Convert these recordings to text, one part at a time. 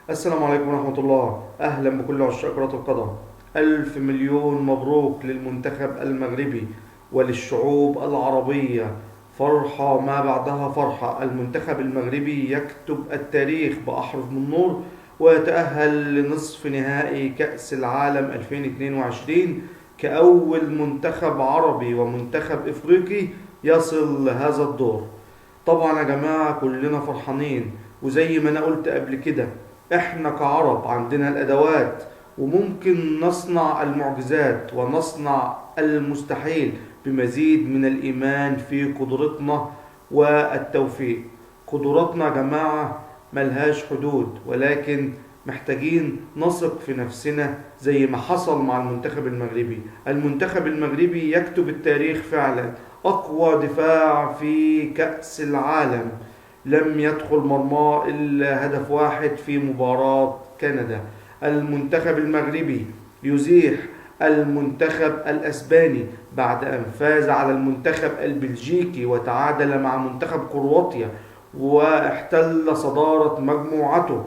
السلام عليكم ورحمة الله. أهلا بكل عشاق كرة القدم. ألف مليون مبروك للمنتخب المغربي وللشعوب العربية. فرحة ما بعدها فرحة. المنتخب المغربي يكتب التاريخ بأحرف من نور ويتأهل لنصف نهائي كأس العالم 2022 كأول منتخب عربي ومنتخب إفريقي يصل لهذا الدور. طبعا يا جماعة كلنا فرحانين، وزي ما أنا قلت قبل كده احنا كعرب عندنا الادوات وممكن نصنع المعجزات ونصنع المستحيل بمزيد من الايمان في قدرتنا والتوفيق. قدراتنا يا جماعة ملهاش حدود، ولكن محتاجين نثق في نفسنا زي ما حصل مع المنتخب المغربي. المنتخب المغربي يكتب التاريخ فعلا. اقوى دفاع في كأس العالم، لم يدخل مرماه إلا هدف واحد في مباراة كندا. المنتخب المغربي يزيح المنتخب الأسباني بعد أن فاز على المنتخب البلجيكي وتعادل مع منتخب كرواتيا واحتل صدارة مجموعته،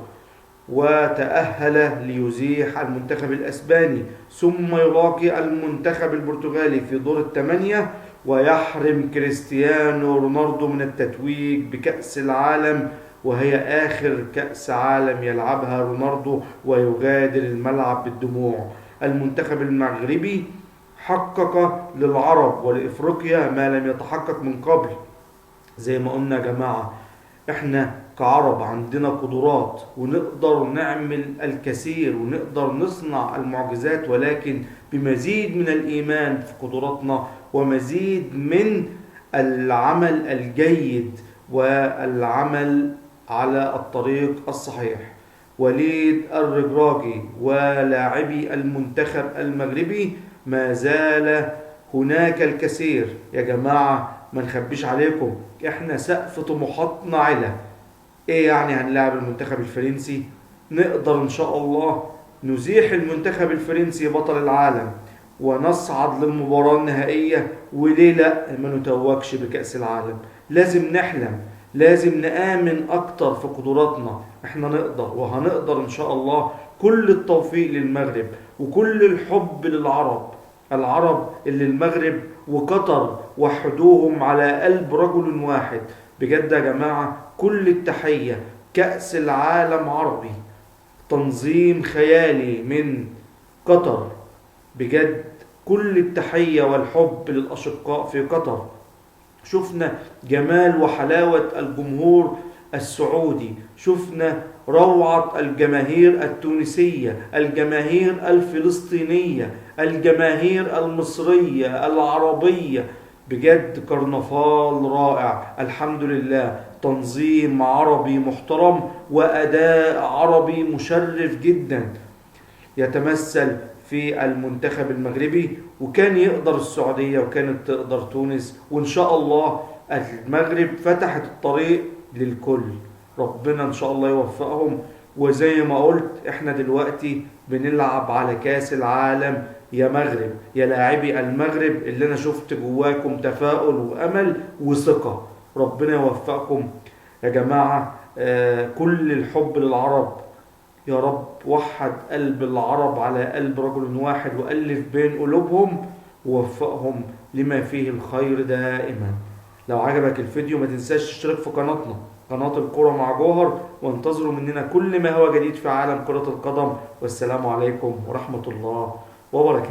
وتأهل ليزيح المنتخب الأسباني، ثم يلاقي المنتخب البرتغالي في دور الثمانية ويحرم كريستيانو رونالدو من التتويج بكأس العالم، وهي آخر كأس عالم يلعبها رونالدو ويغادر الملعب بالدموع. المنتخب المغربي حقق للعرب ولإفريقيا ما لم يتحقق من قبل. زي ما قلنا يا جماعة، احنا كعرب عندنا قدرات ونقدر نعمل الكثير ونقدر نصنع المعجزات، ولكن بمزيد من الإيمان في قدراتنا ومزيد من العمل الجيد والعمل على الطريق الصحيح. وليد الركراكي ولاعبي المنتخب المغربي ما زال هناك الكثير يا جماعة. ما نخبيش عليكم، احنا سقف طموحاتنا علا. ايه يعني هنلاعب المنتخب الفرنسي؟ نقدر ان شاء الله نزيح المنتخب الفرنسي بطل العالم ونصعد للمباراة النهائية، وليه لا ما نتوجش بكأس العالم؟ لازم نحلم، لازم نآمن اكتر في قدراتنا. احنا نقدر وهنقدر ان شاء الله. كل التوفيق للمغرب وكل الحب للعرب. العرب اللي المغرب وقطر وحدوهم على قلب رجل واحد. بجد يا جماعة كل التحية. كأس العالم عربي، تنظيم خيالي من قطر. بجد كل التحية والحب للأشقاء في قطر. شفنا جمال وحلاوة الجمهور السعودي، شفنا روعة الجماهير التونسية، الجماهير الفلسطينية، الجماهير المصرية العربية. بجد كرنفال رائع. الحمد لله، تنظيم عربي محترم وأداء عربي مشرف جدا يتمثل في المنتخب المغربي. وكان يقدر السعودية وكانت تقدر تونس، وإن شاء الله المغرب فتحت الطريق للكل. ربنا إن شاء الله يوفقهم. وزي ما قلت احنا دلوقتي بنلعب على كاس العالم يا مغرب، يا لاعبي المغرب اللي انا شفت جواكم تفاؤل وامل وثقة. ربنا يوفقكم يا جماعة. كل الحب للعرب. يا رب وحد قلب العرب على قلب رجل واحد وألف بين قلوبهم ووفقهم لما فيه الخير دائما. لو عجبك الفيديو ما تنساش تشترك في قناتنا، قناة الكرة مع جوهر، وانتظروا مننا كل ما هو جديد في عالم كرة القدم. والسلام عليكم ورحمة الله وبركاته.